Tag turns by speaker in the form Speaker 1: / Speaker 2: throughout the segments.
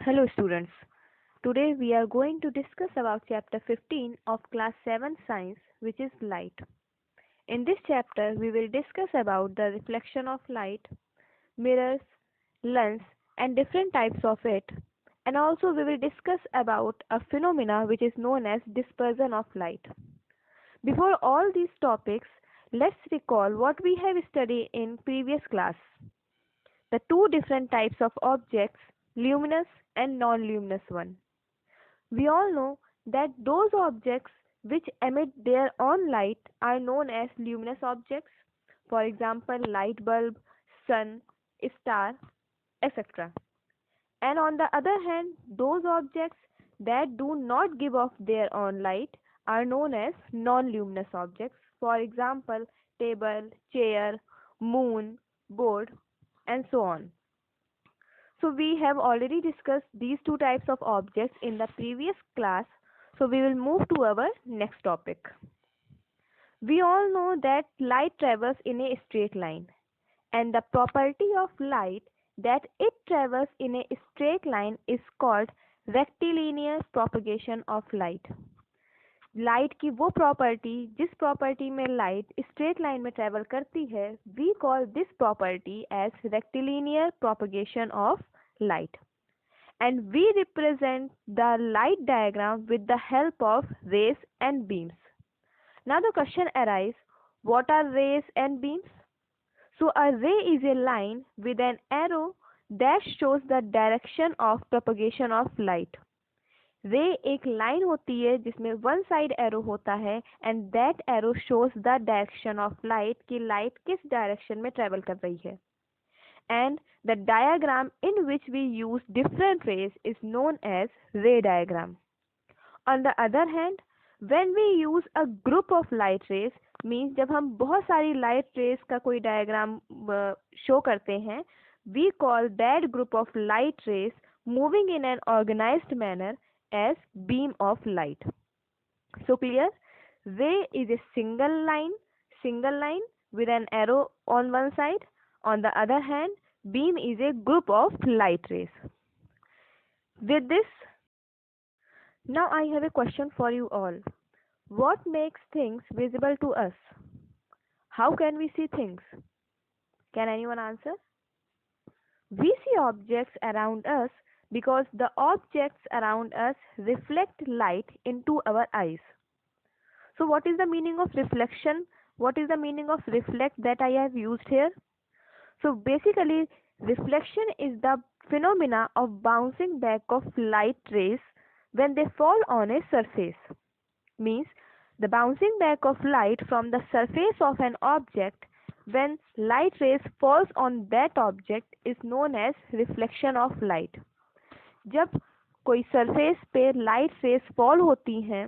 Speaker 1: Hello students. Today we are going to discuss about chapter 15 of class 7 science, which is light. In this chapter we will discuss about the reflection of light, mirrors, lens and different types of it, and also we will discuss about a phenomena which is known as dispersion of light. Before all these topics, let's recall what we have studied in previous class. The two different types of objects, luminous and non-luminous one. We all know that those objects which emit their own light are known as luminous objects. For example, light bulb, sun, star, etc. And on the other hand, those objects that do not give off their own light are known as non-luminous objects. For example, table, chair, moon, board, and so on. So we have already discussed these two types of objects in the previous class. So we will move to our next topic. We all know that light travels in a straight line, and the property of light that it travels in a straight line is called rectilinear propagation of light. Light की वो property जिस property में light straight line में travel करती है, we call this property as rectilinear propagation of light, and we represent the light diagram with the help of rays and beams. Now the question arise, what are rays and beams? So a ray is a line with an arrow that shows the direction of propagation of light. Ray एक line होती है जिसमें one side arrow होता है and that arrow shows the direction of light कि light किस direction में travel कर रही है. And the diagram in which we use different rays is known as ray diagram. On the other hand, when we use a group of light rays, means जब हम बहुत सारी लाइट रेज का कोई डायग्राम शो करते हैं, we call that group of light rays moving in an organised manner as beam of light. So clear? Ray is a single line with an arrow on one side. On the other hand, beam is a group of light rays. With this, now I have a question for you all. What makes things visible to us? How can we see things? Can anyone answer? We see objects around us because the objects around us reflect light into our eyes. So what is the meaning of reflection? What is the meaning of reflect that I have used here? So basically, reflection is the phenomena of bouncing back of light rays when they fall on a surface. Means the bouncing back of light from the surface of an object when light rays falls on that object is known as reflection of light. जब कोई surface पे light rays fall होती हैं,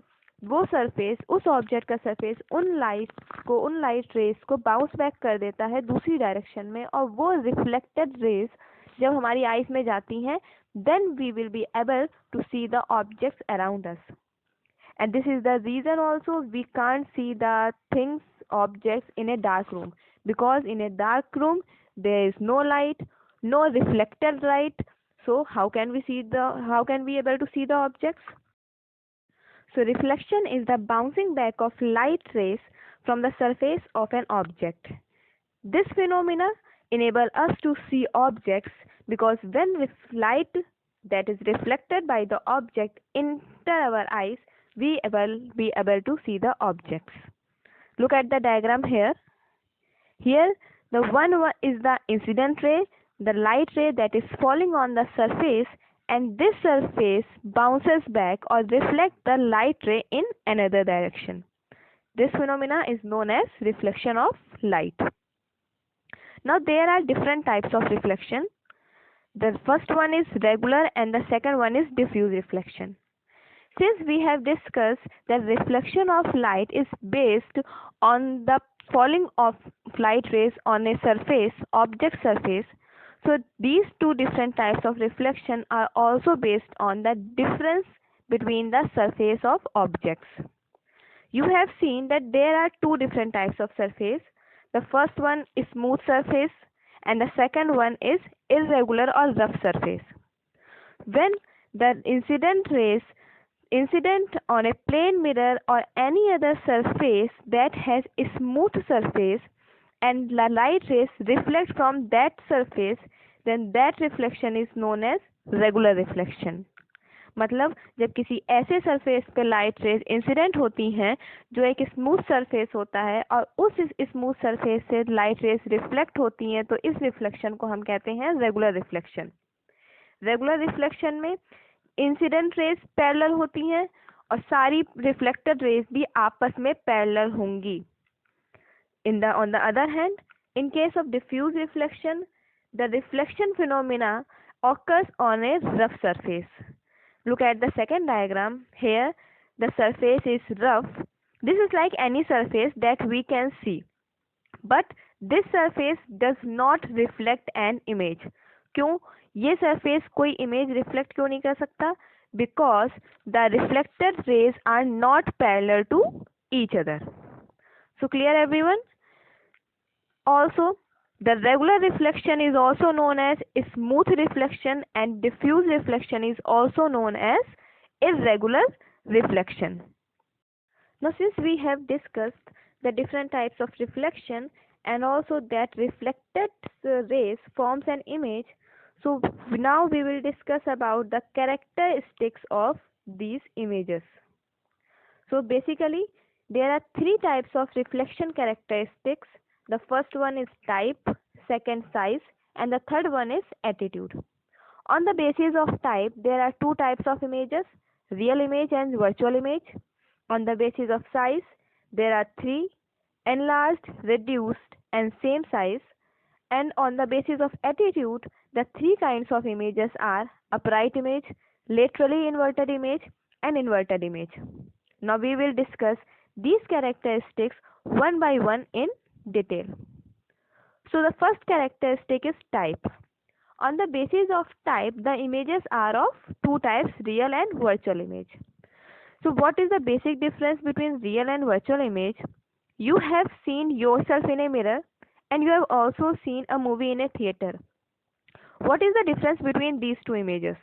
Speaker 1: वो surface, उस object का surface उन light rays को बाउंस बैक कर देता है दूसरी डायरेक्शन में, और वो रिफ्लेक्टेड रेस जब हमारी आईज में जाती हैं, then we will be able to see the objects around us. And this is the reason also we can't see the things, objects in a dark room, because in a dark room there is no light, no reflected light. So how can we able to see the objects? So reflection is the bouncing back of light rays from the surface of an object. This phenomena enable us to see objects because when light that is reflected by the object enter our eyes, we will be able to see the objects. Look at the diagram here. Here the one is the incident ray, the light ray that is falling on the surface, and this surface bounces back or reflects the light ray in another direction. This phenomena is known as reflection of light. Now there are different types of reflection. The first one is regular and the second one is diffuse reflection. Since we have discussed that reflection of light is based on the falling of light rays on a surface, object surface, so these two different types of reflection are also based on the difference between the surface of objects. You have seen that there are two different types of surface. The first one is smooth surface and the second one is irregular or rough surface. When The incident on a plane mirror or any other surface that has a smooth surface and the light rays reflect from that surface, then that reflection is known as regular reflection. मतलब जब किसी ऐसे surface पे light rays incident होती हैं जो एक smooth surface होता है और उस स्मूथ सरफेस से लाइट रेज रिफ्लेक्ट होती हैं, तो इस रिफ्लेक्शन को हम कहते हैं रेगुलर रिफ्लेक्शन। रेगुलर रिफ्लेक्शन में इंसिडेंट रेज पैरेलल होती हैं और सारी रिफ्लेक्टेड रेज भी आपस में पैरेलल होंगी। On the other hand, in case of diffuse reflection, the reflection phenomena occurs on a rough surface. Look at the second diagram. Here the surface is rough. This is like any surface that we can see, but this surface does not reflect an image. क्यों ये surface कोई image reflect क्यों नहीं कर सकता? Because the reflected rays are not parallel to each other. So clear everyone? Also, the regular reflection is also known as smooth reflection and diffuse reflection is also known as irregular reflection. Now, since we have discussed the different types of reflection and also that reflected rays forms an image, so now we will discuss about the characteristics of these images. So basically, there are three types of reflection characteristics. The first one is type, second size, and the third one is attitude. On the basis of type, there are two types of images, real image and virtual image. On the basis of size, there are three, enlarged, reduced, and same size. And on the basis of attitude, the three kinds of images are upright image, laterally inverted image, and inverted image. Now we will discuss these characteristics one by one in detail. So the first characteristic is type. On the basis of type, the images are of two types, real and virtual image. So what is the basic difference between real and virtual image? You have seen yourself in a mirror and you have also seen a movie in a theater. What is the difference between these two images?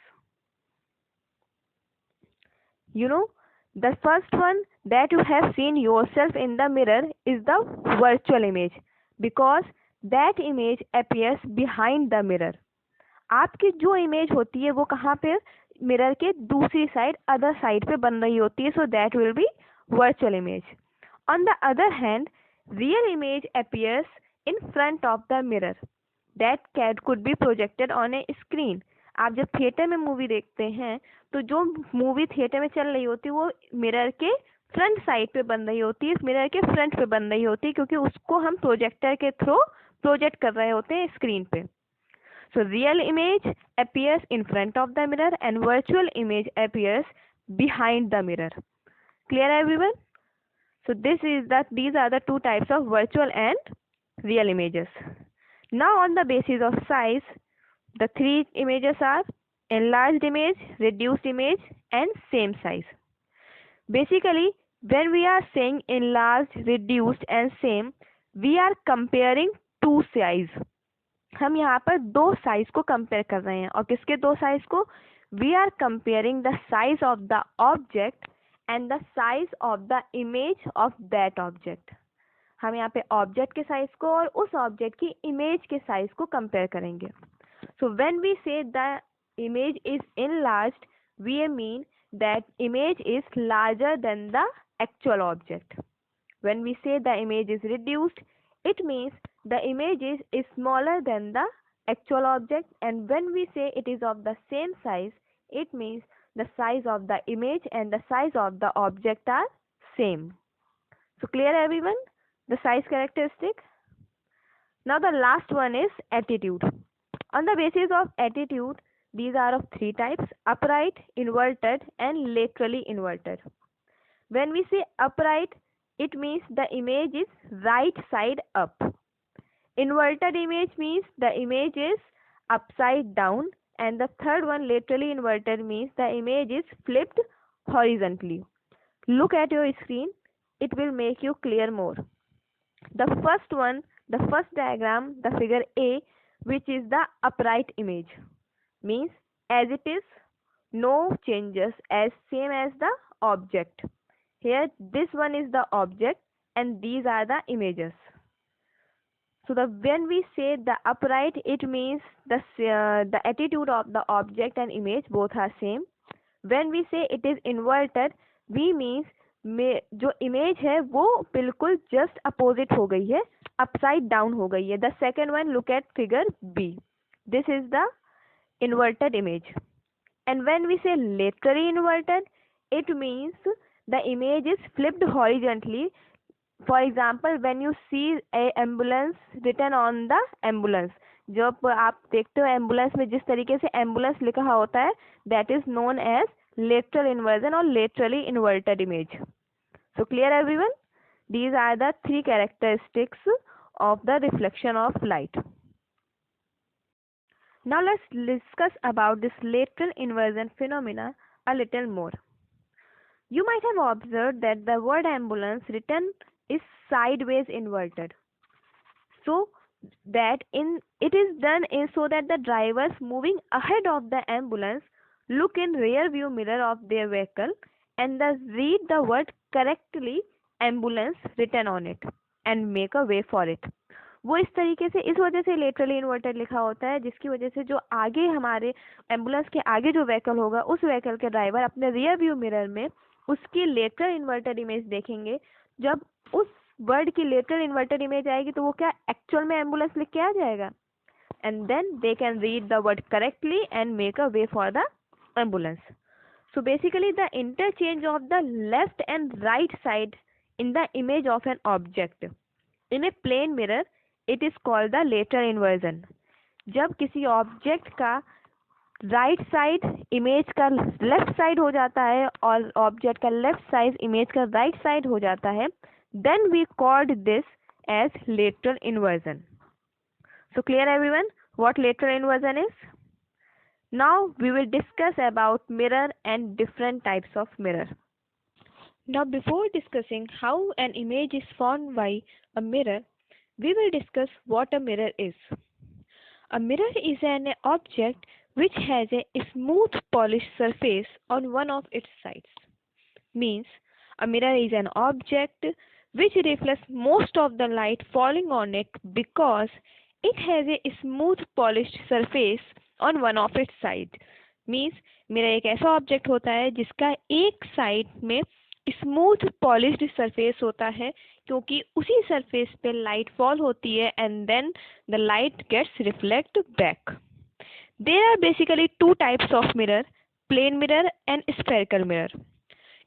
Speaker 1: You know, the first one that you have seen yourself in the mirror is the virtual image because that image appears behind the mirror. आपकी जो image होती है वो कहाँ पे mirror के दूसरी side other side पे बन रही होती है, so that will be virtual image. On the other hand real image appears in front of the mirror that could be projected on a screen. आप जब थिएटर में मूवी देखते हैं तो जो मूवी थिएटर में चल रही होती है वो मिरर के फ्रंट साइड पे बन रही होती है, मिरर के फ्रंट पे बन रही होती है क्योंकि उसको हम प्रोजेक्टर के थ्रू प्रोजेक्ट कर रहे होते हैं स्क्रीन पे. So real image appears in front of the mirror and virtual image appears behind the mirror. Clear everyone? So these are the two types of virtual and real images. Now on the basis of size, the three images are enlarged image, reduced image and same size. Basically, when we are saying enlarged, reduced and same, we are comparing two size. हम यहाँ पर दो size को compare कर रहे हैं और किसके दो साइज को? We are comparing the size of the object and the size of the image of that object. हम यहाँ पे ऑब्जेक्ट के साइज को और उस ऑब्जेक्ट की इमेज के साइज को कंपेयर करेंगे. सो व्हेन वी से the image is enlarged, we mean that image is larger than the actual object. When we say the image is reduced, it means the image is smaller than the actual object, and when we say it is of the same size, it means the size of the image and the size of the object are same. So clear everyone? The size characteristic. Now the last one is attitude. On the basis of attitude, these are of three types: upright, inverted and laterally inverted. When we say upright, it means the image is right side up. Inverted image means the image is upside down, and the third one, laterally inverted, means the image is flipped horizontally. Look at your screen, it will make you clear more. The first one, the first diagram, the figure A, which is the upright image, means as it is no changes, as same as the object. Here this one is the object and these are the images. So the when we say the upright, it means the attitude of the object and image both are same. When we say it is inverted, we means में जो image है वो बिल्कुल just opposite हो गई है, upside down हो गई है. The second one, look at figure B, this is the inverted image. And when we say laterally inverted, it means the image is flipped horizontally. For example, when you see a ambulance written on the ambulance, जब आप देखते हो ambulance में जिस तरीके से ambulance लिखा होता है, that is known as lateral inversion or laterally inverted image. So clear everyone? These are the three characteristics of the reflection of light. Now let's discuss about this lateral inversion phenomena a little more. You might have observed that the word ambulance written is sideways inverted. So that it is done so that the drivers moving ahead of the ambulance look in rear view mirror of their vehicle and thus read the word correctly ambulance written on it and make a way for it. वो इस तरीके से इस वजह से laterally inverted लिखा होता है, जिसकी वजह से जो आगे हमारे एम्बुलेंस के आगे जो व्हीकल होगा उस व्हीकल के ड्राइवर अपने रियर व्यू मिरर में उसकी लेटरल इन्वर्टेड इमेज देखेंगे. जब उस वर्ड की लेटरल इन्वर्टेड इमेज आएगी तो वो क्या एक्चुअल में एम्बुलेंस लिख के आ जाएगा, and then they can read the word correctly and make a way for the ambulance. So basically the interchange of the left and right side in the image of an object in a plane mirror, it is called the lateral inversion. जब किसी object का right side image का left side हो जाता है और object का left side image का राइट साइड हो जाता है, then we called this as lateral inversion. So clear everyone what lateral inversion is? Now we will discuss about mirror and different types of mirror. Now before discussing how an image is formed by a mirror, we will discuss what a mirror is. A mirror is an object which has a smooth polished surface on one of its sides. Means a mirror is an object which reflects most of the light falling on it because it has a smooth polished surface on one of its side. Means mirror एक ऐसा object होता है जिसका एक side में smooth polished surface होता है, क्योंकि उसी सरफेस पे लाइट फॉल होती है and then the light gets reflect back. There are basically two types of mirror, plane mirror and spherical mirror.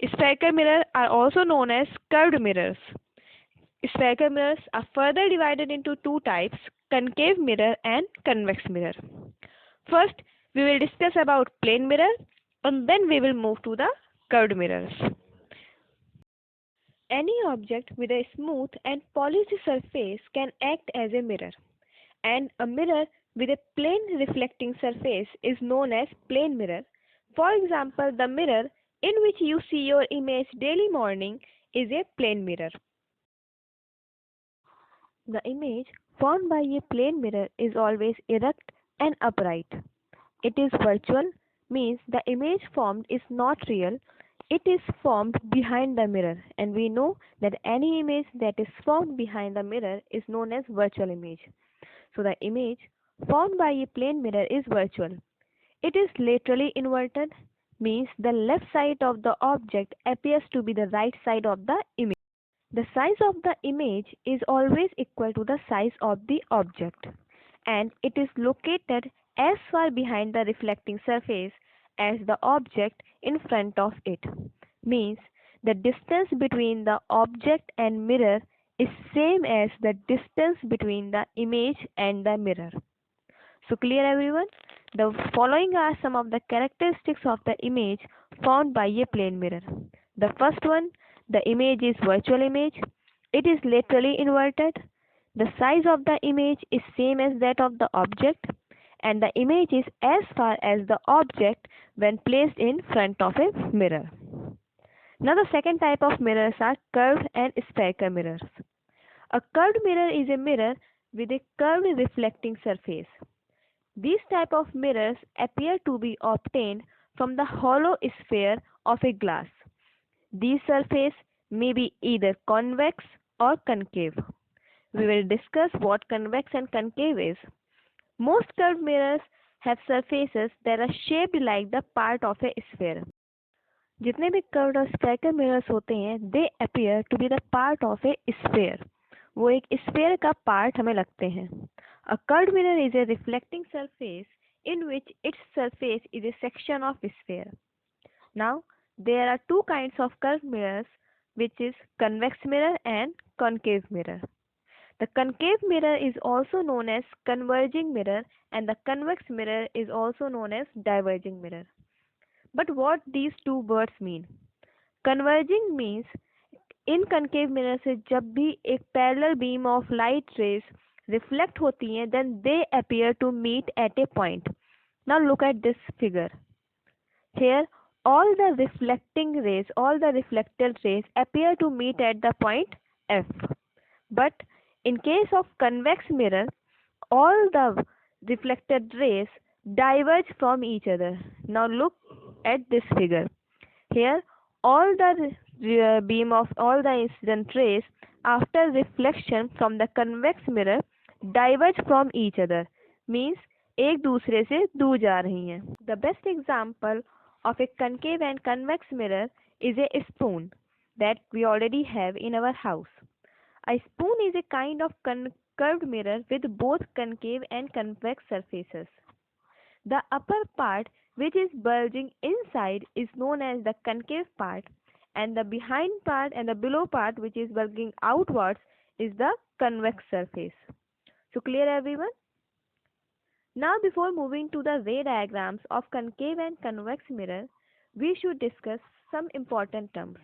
Speaker 1: Spherical mirrors are also known as curved mirrors. Spherical mirrors are further divided into two types, concave mirror and convex mirror. First, we will discuss about plane mirror and then we will move to the curved mirrors. Any object with a smooth and polished surface can act as a mirror, and a mirror with a plane reflecting surface is known as plane mirror. For example, the mirror in which you see your image daily morning is a plane mirror. The image formed by a plane mirror is always erect and upright. It is virtual, means the image formed is not real. It is formed behind the mirror, and we know that any image that is formed behind the mirror is known as virtual image. So the image formed by a plane mirror is virtual. It is laterally inverted, means the left side of the object appears to be the right side of the image. The size of the image is always equal to the size of the object, and it is located as far behind the reflecting surface as the object in front of it. Means the distance between the object and mirror is same as the distance between the image and the mirror. So clear everyone? The following are some of the characteristics of the image formed by a plane mirror. The first one, the image is virtual image. It is laterally inverted. The size of the image is same as that of the object, and the image is as far as the object when placed in front of a mirror. Now the second type of mirrors are curved and spherical mirrors. A curved mirror is a mirror with a curved reflecting surface. These type of mirrors appear to be obtained from the hollow sphere of a glass. These surfaces may be either convex or concave. We will discuss what convex and concave is. Most curved mirrors have surfaces that are shaped like the part of a sphere. जितने भी curved और spherical mirrors होते हैं they appear to be the part of a sphere. वो एक sphere का part हमें लगते हैं. A curved mirror is a reflecting surface in which its surface is a section of sphere. Now, there are two kinds of curved mirrors, which is convex mirror and concave mirror. The concave mirror is also known as converging mirror and the convex mirror is also known as diverging mirror. But what these two words mean? Converging means in concave mirror से जब भी एक parallel beam of light rays reflect होती हैं then they appear to meet at a point. Now look at this figure. Here all the reflecting rays, all the reflected rays appear to meet at the point F. But in case of convex mirror, all the reflected rays diverge from each other. Now look at this figure. Here all the beam of all the incident rays after reflection from the convex mirror diverge from each other, means एक दूसरे से दूर जा रही हैं. The best example of a concave and convex mirror is a spoon that we already have in our house. A spoon is a kind of curved mirror with both concave and convex surfaces. The upper part, which is bulging inside, is known as the concave part, and the behind part and the below part, which is bulging outwards, is the convex surface. So clear, everyone? Now, before moving to the ray diagrams of concave and convex mirror, we should discuss some important terms.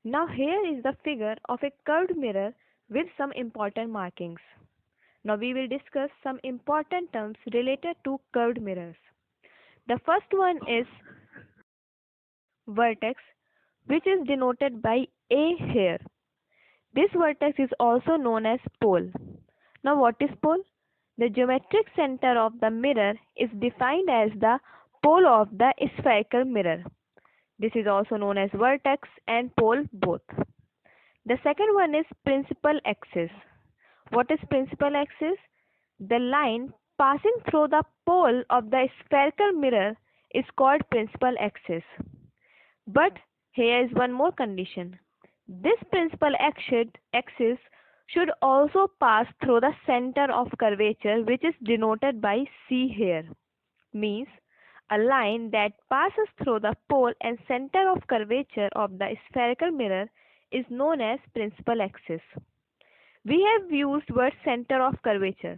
Speaker 1: Now, here is the figure of a curved mirror with some important markings. Now, we will discuss some important terms related to curved mirrors. The first one is vertex, which is denoted by A here. This vertex is also known as pole. Now, what is pole? The geometric center of the mirror is defined as the pole of the spherical mirror. This is also known as vertex and pole both. The second one is principal axis. What is principal axis? The line passing through the pole of the spherical mirror is called principal axis. But here is one more condition. This principal axis should also pass through the center of curvature, which is denoted by C here. Means a line that passes through the pole and center of curvature of the spherical mirror is known as principal axis. We have used word center of curvature.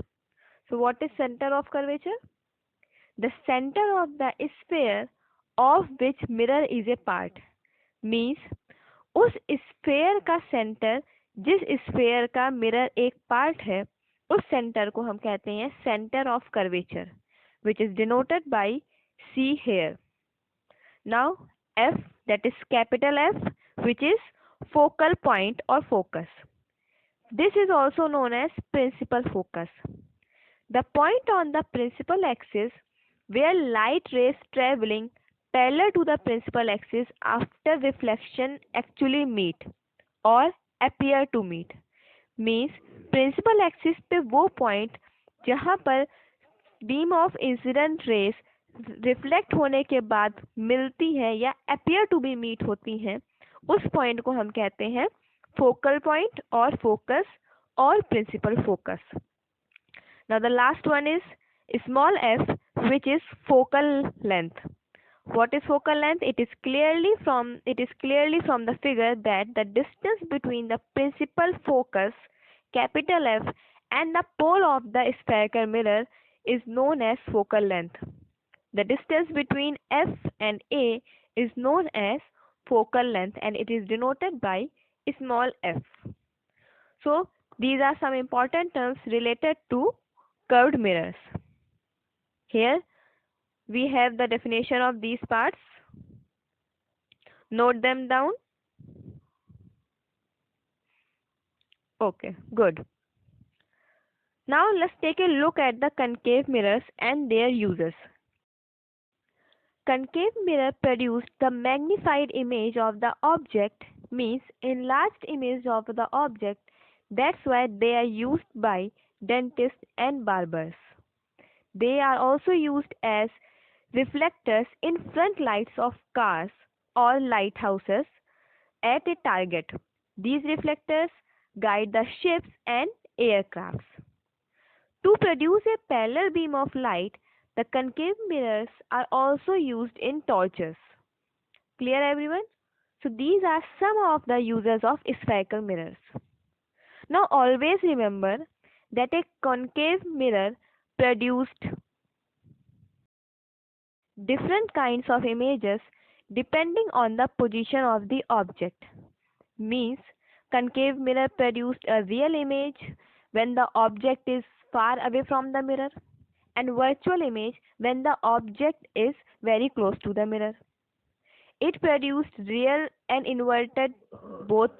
Speaker 1: So what is center of curvature? The center of the sphere of which mirror is a part. Means उस sphere का centre जिस sphere का mirror एक part है उस centre को हम कहते हैं centre of curvature, which is denoted by C here. Now F, that is capital F, which is focal point or focus. This is also known as principal focus. The point on the principal axis where light rays traveling parallel to the principal axis after reflection actually meet or appear to meet. Means principal axis पे वो point जहाँ पर beam of incident rays reflect होने के बाद मिलती है या appear to be meet होती हैं, उस point को हम कहते हैं focal point और focus और principal focus. Now the last one is small f, which is focal length. What is focal length? It is clearly from the figure that the distance between the principal focus capital F and the pole of the spherical mirror is known as focal length. The distance between F and A is known as focal length and it is denoted by small f. So these are some important terms related to curved mirrors. Here we have the definition of these parts. Note them down. Okay, good. Now let's take a look at the concave mirrors and their uses. concave mirror produce the magnified image of the object, means enlarged image of the object. That's why they are used by dentists and barbers. They are also used as reflectors in front lights of cars or lighthouses at a target. These reflectors guide the ships and aircrafts. To produce a parallel beam of light, the concave mirrors are also used in torches. Clear everyone? So these are some of the uses of spherical mirrors. Now always remember that a concave mirror produced different kinds of images depending on the position of the object. Means concave mirror produced a real image when the object is far away from the mirror, and virtual image when the object is very close to the mirror. It produced real and inverted both.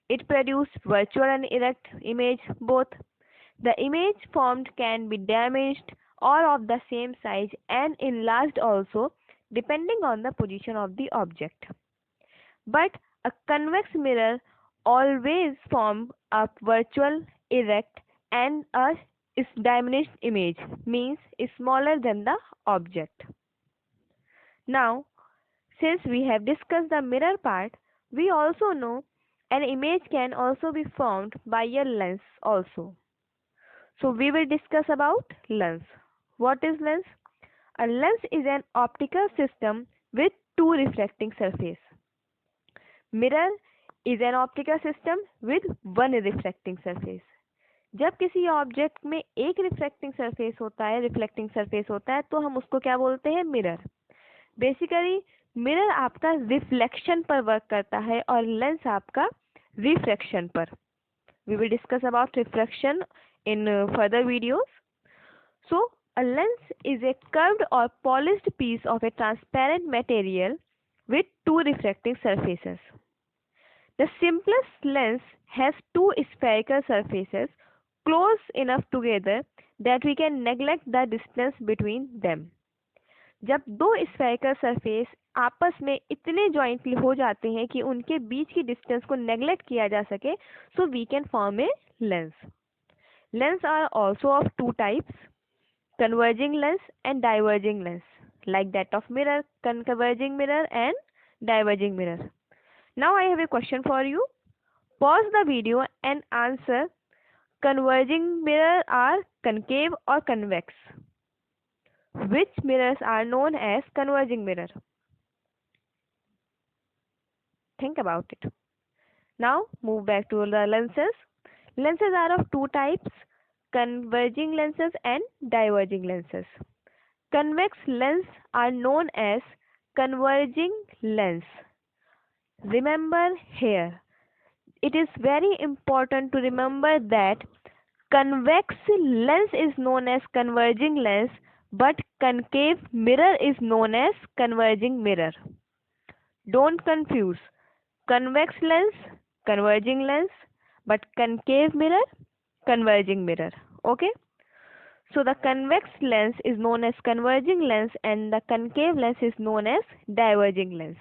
Speaker 1: It produced virtual and erect image both. The image formed can be damaged or of the same size and enlarged also depending on the position of the object. But a convex mirror always forms a virtual, erect, and a diminished image, means is smaller than the object. Now, since we have discussed the mirror part, we also know an image can also be formed by a lens also. So we will discuss about lens. What is lens? A lens is an optical system with two refracting surface. Mirror is an optical system with one refracting surface. जब किसी object में एक reflecting surface होता है, reflecting surface होता है, तो हम उसको क्या बोलते हैं? मिरर. बेसिकली मिरर आपका रिफ्लेक्शन पर वर्क करता है और लेंस आपका रिफ्रैक्शन पर. We will discuss about refraction in further videos. So, a lens is a curved or polished piece of a transparent material with two refracting surfaces. The simplest lens has two spherical surfaces close enough together that we can neglect the distance between them. जब दो spherical surface आपस में इतने jointly हो जाते हैं कि उनके बीच की डिस्टेंस को नेग्लेक्ट किया जा सके, so we can form a lens. Lens are also of two types, converging lens and diverging lens, like that of mirror, converging mirror and diverging mirror. Now I have a question for you. Pause the video and answer, converging mirror are concave or convex? Which mirrors are known as converging mirror? Think about it. Now move back to the lenses. Lenses are of two types, converging lenses and diverging lenses. Convex lens are known as converging lens. Remember here, it is very important to remember that convex lens is known as converging lens, but concave mirror is known as converging mirror. Don't confuse convex lens, converging lens, but concave mirror, converging mirror. Okay? So the convex lens is known as converging lens and the concave lens is known as diverging lens.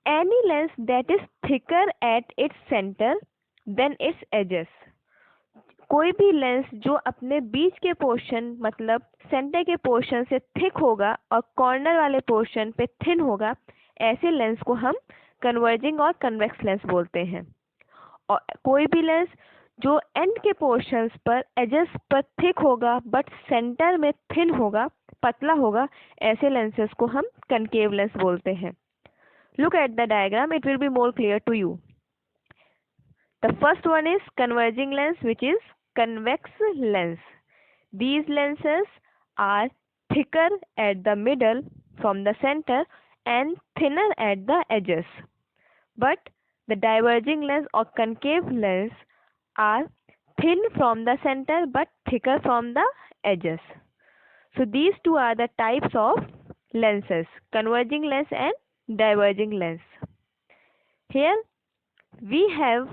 Speaker 1: Any lens that is thicker at its center than its edges. कोई भी lens जो अपने बीच के portion मतलब centre के portion से thick होगा और कॉर्नर वाले पोर्शन पे थिन होगा, ऐसे लेंस को हम कन्वर्जिंग और कन्वेक्स लेंस बोलते हैं. और कोई भी लेंस जो एंड के पोर्शंस पर एजेस पर थिक होगा बट सेंटर में थिन होगा, पतला होगा, ऐसे लेंसेस को हम कनकेव लेंस बोलते हैं. Look at the diagram, it will be more clear to you. The first one is converging lens, which is convex lens. These lenses are thicker at the middle from the center and thinner at the edges. But the diverging lens or concave lens are thin from the center but thicker from the edges. So these two are the types of lenses, converging lens and diverging lens. Here we have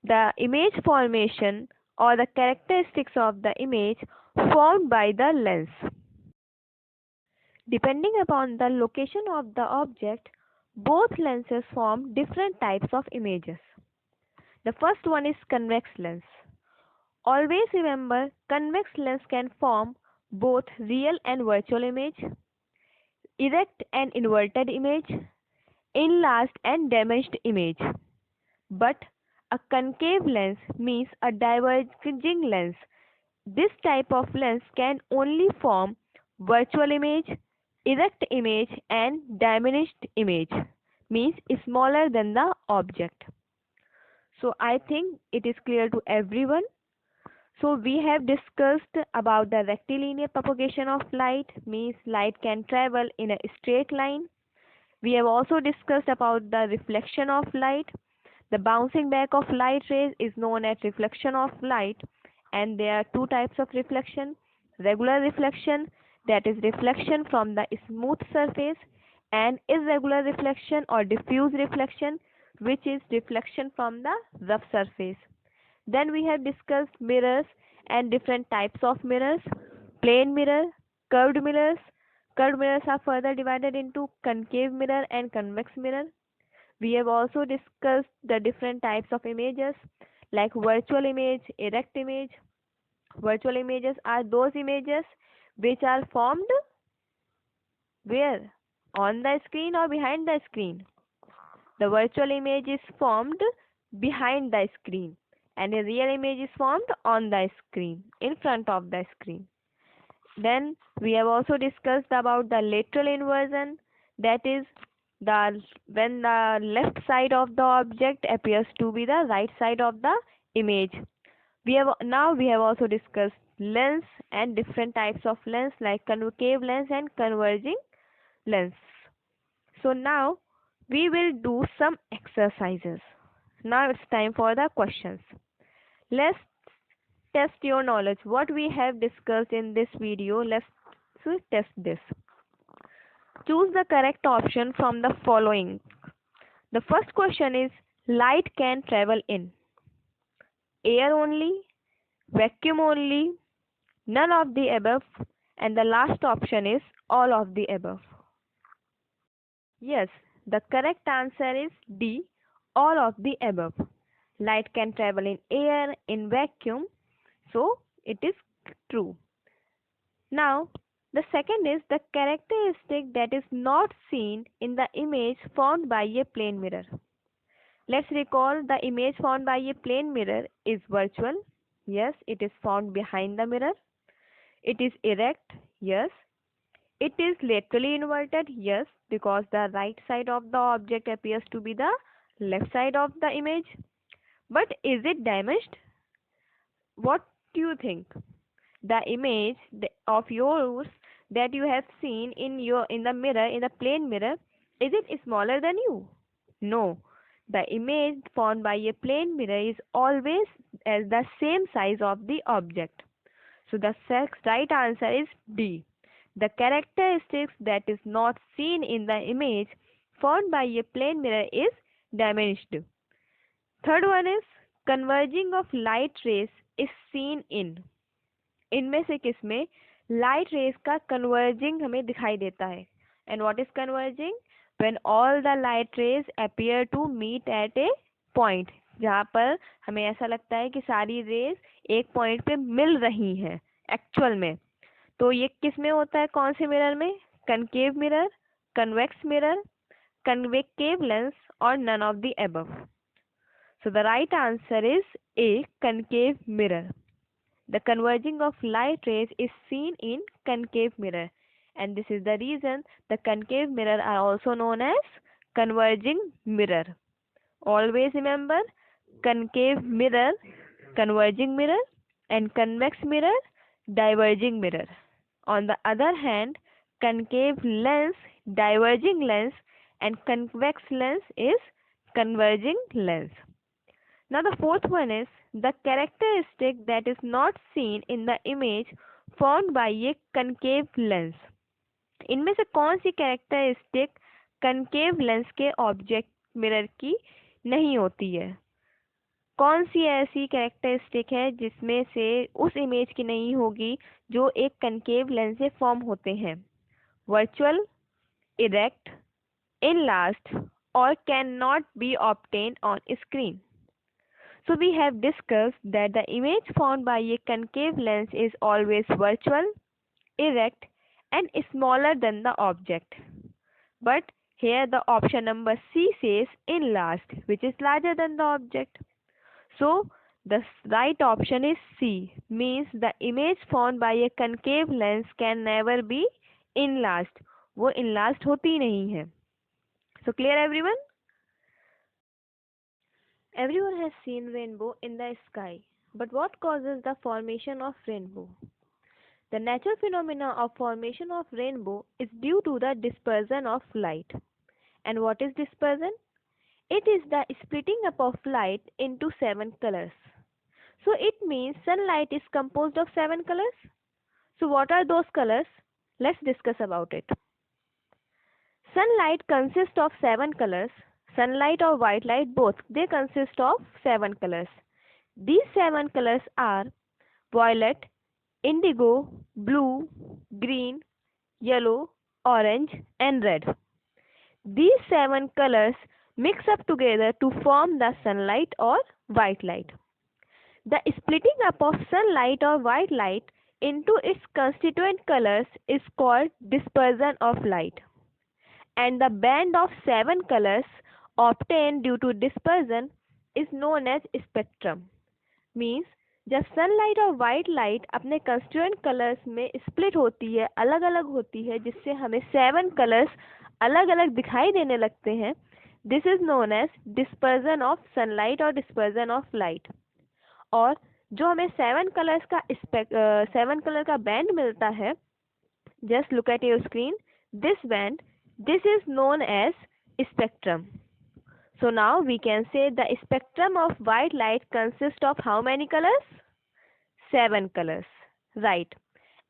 Speaker 1: the image formation or the characteristics of the image formed by the lens. Depending upon the location of the object, both lenses form different types of images. The first one is convex lens. Always remember, convex lens can form both real and virtual image, erect and inverted image, enlarged and damaged image. But a concave lens means a diverging lens. This type of lens can only form virtual image, erect image and diminished image, means smaller than the object. So I think it is clear to everyone. So we have discussed about the rectilinear propagation of light, means light can travel in a straight line. We have also discussed about the reflection of light. The bouncing back of light rays is known as reflection of light, and there are two types of reflection. Regular reflection, that is reflection from the smooth surface, and irregular reflection or diffuse reflection, which is reflection from the rough surface. Then we have discussed mirrors and different types of mirrors. Plane mirror, curved mirrors. Curved mirrors are further divided into concave mirror and convex mirror. We have also discussed the different types of images like virtual image, erect image. Virtual images are those images which are formed where? On the screen or behind the screen? The virtual image is formed behind the screen and a real image is formed on the screen, in front of the screen. Then we have also discussed about the lateral inversion, that is the when the left side of the object appears to be the right side of the image. We have also discussed lens and different types of lens like concave lens and converging lens. So now we will do some exercises. Now it's time for the questions. Let's test your knowledge. What we have discussed in this video, let's test this. Choose the correct option from the following. The first question is light can travel in air only, vacuum only, none of the above, and the last option is all of the above. Yes, the correct answer is D, all of the above. Light can travel in air, in vacuum, so it is true. Now, the second is the characteristic that is not seen in the image formed by a plane mirror. Let's recall the image formed by a plane mirror is virtual. Yes, it is found behind the mirror. It is erect. Yes. It is laterally inverted. Yes, because the right side of the object appears to be the left side of the image. But is it damaged? What do you think? The image of yours that you have seen in the mirror, in the plane mirror, is it smaller than you? No, the image formed by a plane mirror is always as the same size of the object. So the right answer is D. The characteristics that is not seen in the image formed by a plane mirror is diminished. Third one is converging of light rays is seen in. इनमें से किसमें light rays का converging हमें दिखाई देता है. And what is converging? When all the light rays appear to meet at a point, जहाँ पर हमें ऐसा लगता है कि सारी रेज एक पॉइंट पे मिल रही हैं एक्चुअल में. तो ये किस में होता है? कौन से मिरर में? Concave mirror, convex mirror, concave lens और none of the above. So the right answer is A, concave mirror. The converging of light rays is seen in concave mirror, and this is the reason the concave mirror are also known as converging mirror. Always remember, concave mirror, converging mirror, and convex mirror, diverging mirror. On the other hand, concave lens, diverging lens, and convex lens is converging lens. Now the fourth one is the characteristic that is not seen in the image formed by a concave lens. इनमें से कौन सी characteristic concave lens के object mirror की नहीं होती है? कौन सी ऐसी कैरेक्टरिस्टिक है जिसमें से उस इमेज की नहीं होगी जो एक कनकेव लेंस से फॉर्म होते हैं? virtual, erect, enlarged, or cannot be obtained on screen. So we have discussed that the image formed by a concave lens is always virtual, erect, and smaller than the object. But here the option number C says enlarged, which is larger than the object. So the right option is C, means the image formed by a concave lens can never be enlarged. वो enlarged होती नहीं है. So clear everyone? Everyone has seen rainbow in the sky. But what causes the formation of rainbow? The natural phenomena of formation of rainbow is due to the dispersion of light. And what is dispersion? It is the splitting up of light into 7 colors. So it means sunlight is composed of 7 colors. So what are those colors? Let's discuss about it. Sunlight consists of 7 colors. Sunlight or white light both, they consist of 7 colors. These 7 colors are violet, indigo, blue, green, yellow, orange and red. These 7 colors mix up together to form the sunlight or white light. The splitting up of sunlight or white light into its constituent colors is called dispersion of light. And the band of 7 colors obtained due to dispersion is known as spectrum. Means जब sunlight और white light अपने constituent colours में split होती है, अलग अलग होती है, जिससे हमें 7 कलर्स अलग अलग दिखाई देने लगते हैं, this is known as dispersion of sunlight और डिस्पर्जन ऑफ लाइट. और जो हमें 7 कलर्स का 7 कलर का बैंड मिलता है, just look at your screen, this band, this is known as spectrum. So now we can say the spectrum of white light consists of how many colors? 7 colors. Right.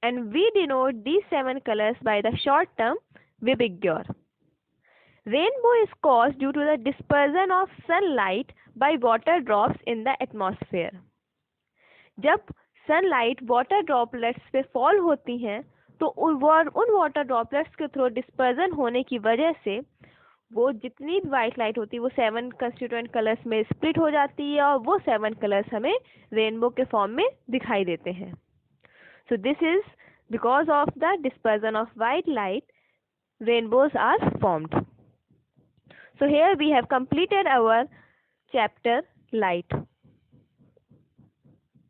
Speaker 1: And we denote these 7 colors by the short term Vibgyor. Rainbow is caused due to the dispersion of sunlight by water drops in the atmosphere. जब sunlight water droplets पे fall होती हैं, तो उन water droplets के through dispersion होने की वजह से वो जितनी भी वाइट लाइट होती है वो 7 कंस्टिट्यूएंट कलर्स में स्प्लिट हो जाती है और वो 7 कलर्स हमें रेनबो के फॉर्म में दिखाई देते हैं. So this is because of the dispersion of white light rainbows are formed. So here we have completed our chapter light.